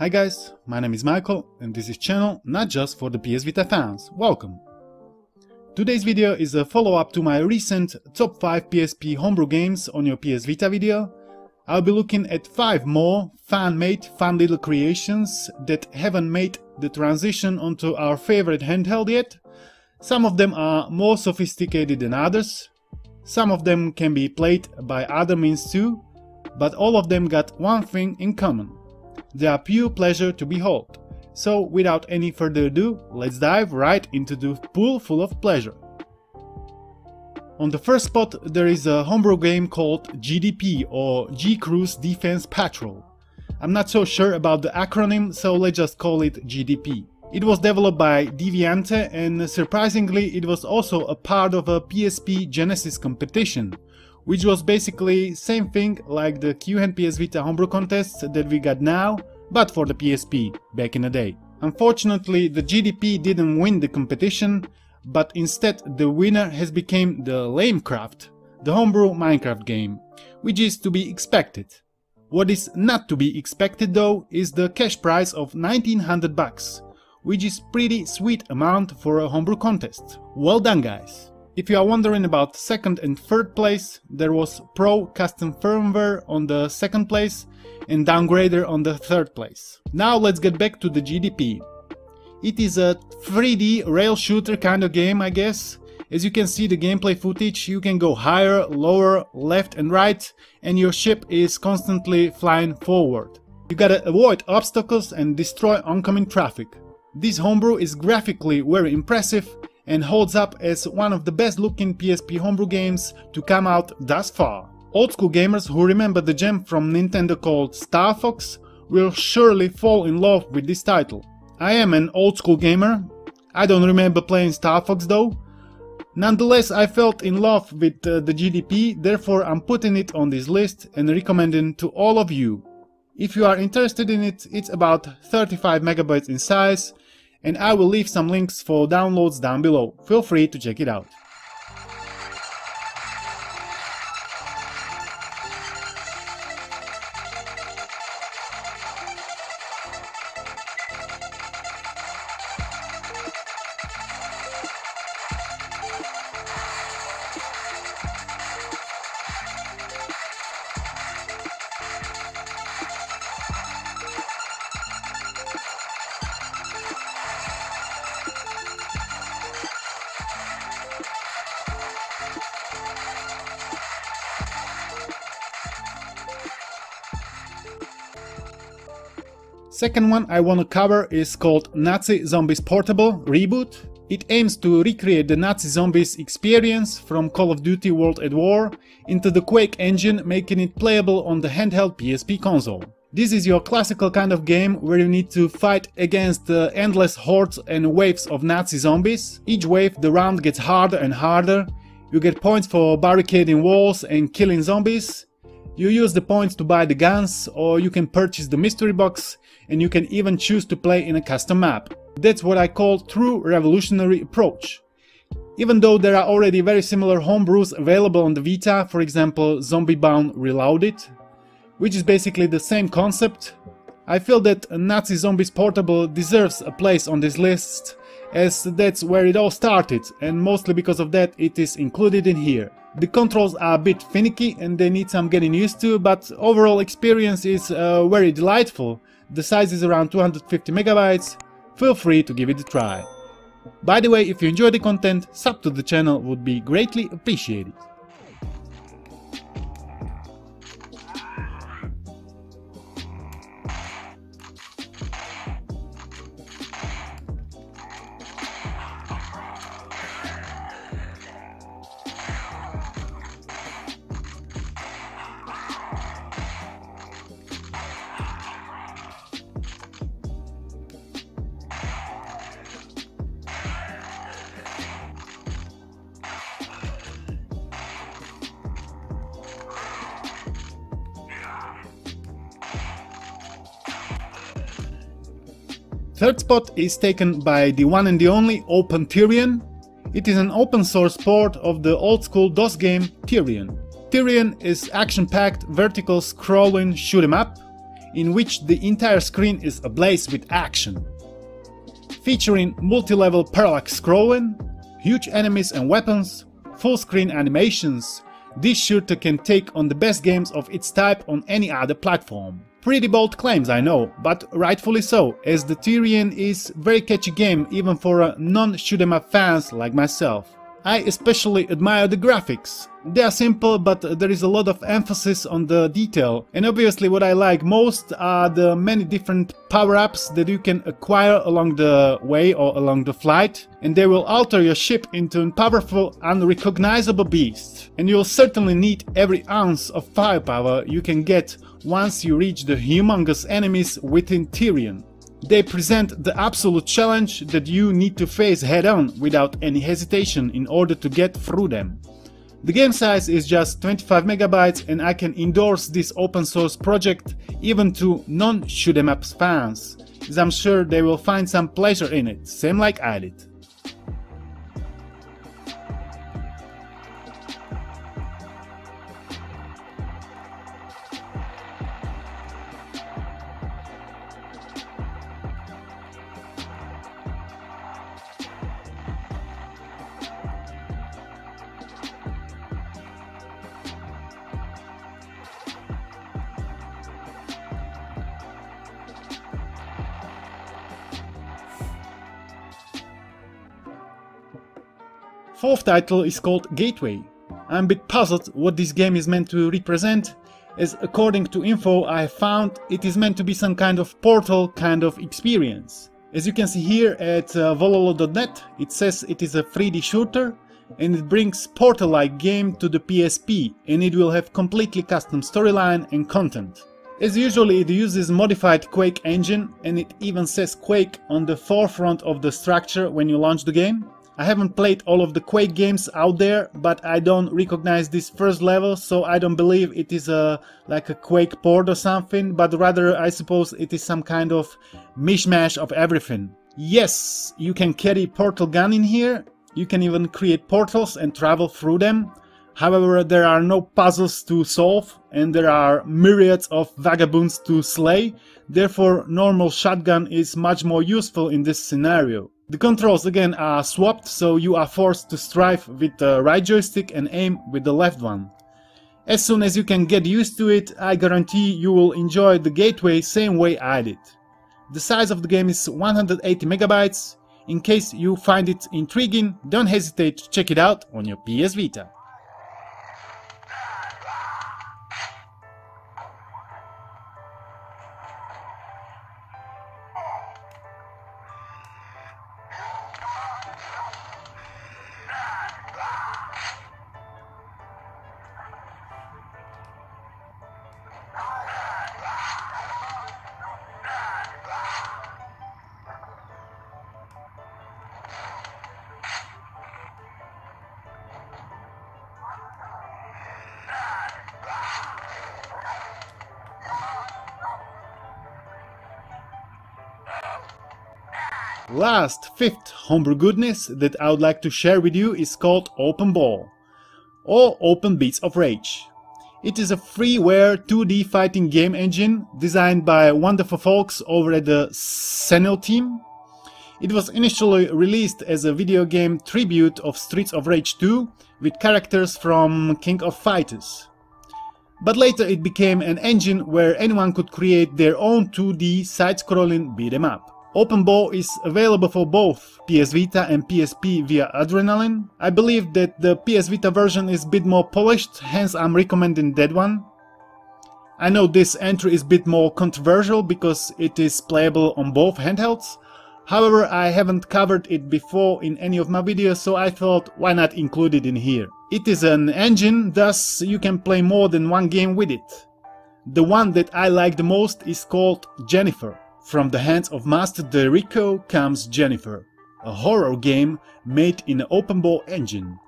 Hi guys, my name is Michael and this is channel not just for the PS Vita fans. Welcome! Today's video is a follow-up to my recent top 5 PSP Homebrew Games on your PS Vita video. I'll be looking at 5 more fan-made fun little creations that haven't made the transition onto our favorite handheld yet. Some of them are more sophisticated than others. Some of them can be played by other means too, but all of them got one thing in common. They are pure pleasure to behold. So without any further ado, let's dive right into the pool full of pleasure. On the first spot there is a homebrew game called GDP or G-Cruise Defense Patrol. I'm not so sure about the acronym, so let's just call it GDP. It was developed by Deviante and surprisingly it was also a part of a PSP Genesis competition, which was basically same thing like the Q-Hand PS Vita homebrew contests that we got now, but for the PSP back in the day. Unfortunately, the GDP didn't win the competition, but instead the winner has become the Lamecraft, the homebrew Minecraft game, which is to be expected. What is not to be expected though is the cash prize of 1900 bucks, which is pretty sweet amount for a homebrew contest. Well done guys! If you are wondering about second and third place, there was Pro Custom Firmware on the second place and Downgrader on the third place. Now let's get back to the GDP. It is a 3D rail shooter kind of game, I guess. As you can see the gameplay footage, you can go higher, lower, left and right, and your ship is constantly flying forward. You gotta avoid obstacles and destroy oncoming traffic. This homebrew is graphically very impressive and holds up as one of the best looking PSP homebrew games to come out thus far. Old school gamers who remember the gem from Nintendo called Star Fox will surely fall in love with this title. I am an old school gamer. I don't remember playing Star Fox though. Nonetheless, I felt in love with the GDP, therefore I'm putting it on this list and recommending to all of you. If you are interested in it, it's about 35 megabytes in size, and I will leave some links for downloads down below. Feel free to check it out. Second one I want to cover is called Nazi Zombies Portable Reboot. It aims to recreate the Nazi Zombies experience from Call of Duty World at War into the Quake engine, making it playable on the handheld PSP console. This is your classical kind of game where you need to fight against the endless hordes and waves of Nazi zombies. Each wave the round gets harder and harder. You get points for barricading walls and killing zombies. You use the points to buy the guns, or you can purchase the mystery box, and you can even choose to play in a custom map. That's what I call true revolutionary approach. Even though there are already very similar homebrews available on the Vita, for example Zombiebound Reloaded, which is basically the same concept, I feel that Nazi Zombies Portable deserves a place on this list, as that's where it all started, and mostly because of that it is included in here. The controls are a bit finicky and they need some getting used to, but overall experience is very delightful. The size is around 250 megabytes. Feel free to give it a try. By the way, if you enjoy the content, sub to the channel would be greatly appreciated. Third spot is taken by the one and the only OpenTyrian. It is an open source port of the old school DOS game Tyrian. Tyrian is action-packed vertical scrolling shoot 'em up. in which the entire screen is ablaze with action. Featuring multi-level parallax scrolling, huge enemies and weapons, full-screen animations, this shooter can take on the best games of its type on any other platform. Pretty bold claims, I know, but rightfully so, as the Tyrian is a very catchy game even for non-shoot-'em-up fans like myself. I especially admire the graphics. They are simple, but there is a lot of emphasis on the detail, and obviously what I like most are the many different power-ups that you can acquire along the way or along the flight, and they will alter your ship into a powerful, unrecognizable beast. And you'll certainly need every ounce of firepower you can get once you reach the humongous enemies within Tyrian. They present the absolute challenge that you need to face head-on without any hesitation in order to get through them. The game size is just 25 megabytes, and I can endorse this open source project even to non-shoot-'em-up fans, as I'm sure they will find some pleasure in it, same like I did. Fourth title is called Gateway. I'm a bit puzzled what this game is meant to represent, as according to info I found it is meant to be some kind of portal kind of experience. As you can see here at vololo.net, it says it is a 3D shooter and it brings Portal-like game to the PSP, and it will have completely custom storyline and content. As usually it uses modified Quake engine, and it even says Quake on the forefront of the structure when you launch the game. I haven't played all of the Quake games out there, but I don't recognize this first level, so I don't believe it is like a Quake port or something, but rather I suppose it is some kind of mishmash of everything. Yes, you can carry portal gun in here, you can even create portals and travel through them. However, there are no puzzles to solve, and there are myriads of vagabonds to slay, therefore normal shotgun is much more useful in this scenario. The controls again are swapped, so you are forced to strive with the right joystick and aim with the left one. As soon as you can get used to it, I guarantee you will enjoy the Gateway same way I did. The size of the game is 180 megabytes. In case you find it intriguing, don't hesitate to check it out on your PS Vita. Last, fifth homebrew goodness that I would like to share with you is called openBor, or Open Beats of Rage. It is a freeware 2D fighting game engine designed by wonderful folks over at the Senil team. It was initially released as a video game tribute of Streets of Rage 2 with characters from King of Fighters. But later it became an engine where anyone could create their own 2D side-scrolling beat-em-up. openBor is available for both PS Vita and PSP via Adrenaline. I believe that the PS Vita version is a bit more polished, hence I'm recommending that one. I know this entry is a bit more controversial because it is playable on both handhelds. However, I haven't covered it before in any of my videos, so I thought why not include it in here. It is an engine, thus you can play more than one game with it. The one that I like the most is called Jennifer. From the hands of Master Derico comes Jennifer, a horror game made in an openBor engine.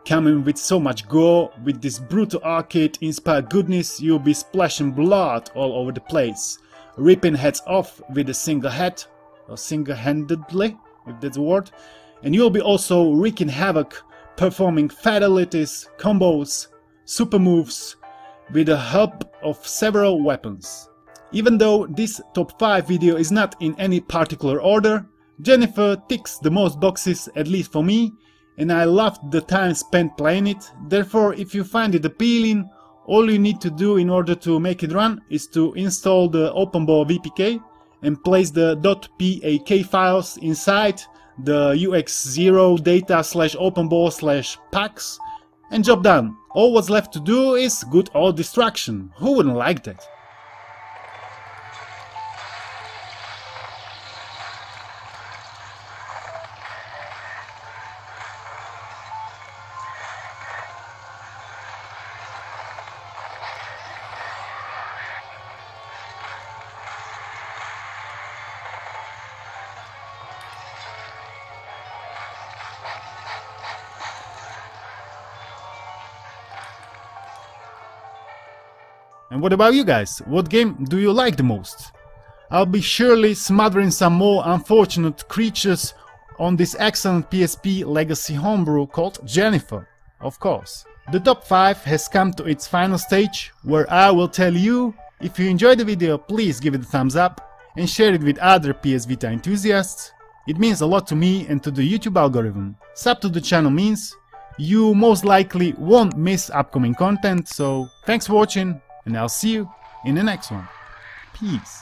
Coming with so much gore, with this brutal arcade-inspired goodness, you'll be splashing blood all over the place, ripping heads off with a single head, or single-handedly, if that's a word, and you'll be also wreaking havoc, performing fatalities, combos, super moves, with the help of several weapons. Even though this top 5 video is not in any particular order, Jennifer ticks the most boxes, at least for me, and I loved the time spent playing it. Therefore, if you find it appealing, all you need to do in order to make it run is to install the openBor VPK and place the .pak files inside the ux0 data/openBor/packs, and job done. All what's left to do is good old destruction. Who wouldn't like that? And what about you guys? What game do you like the most? I'll be surely smothering some more unfortunate creatures on this excellent PSP legacy homebrew called Jennifer, of course. The top 5 has come to its final stage, where I will tell you, if you enjoyed the video, please give it a thumbs up and share it with other PS Vita enthusiasts. It means a lot to me and to the YouTube algorithm. Sub to the channel means you most likely won't miss upcoming content, so thanks for watching, and I'll see you in the next one. Peace.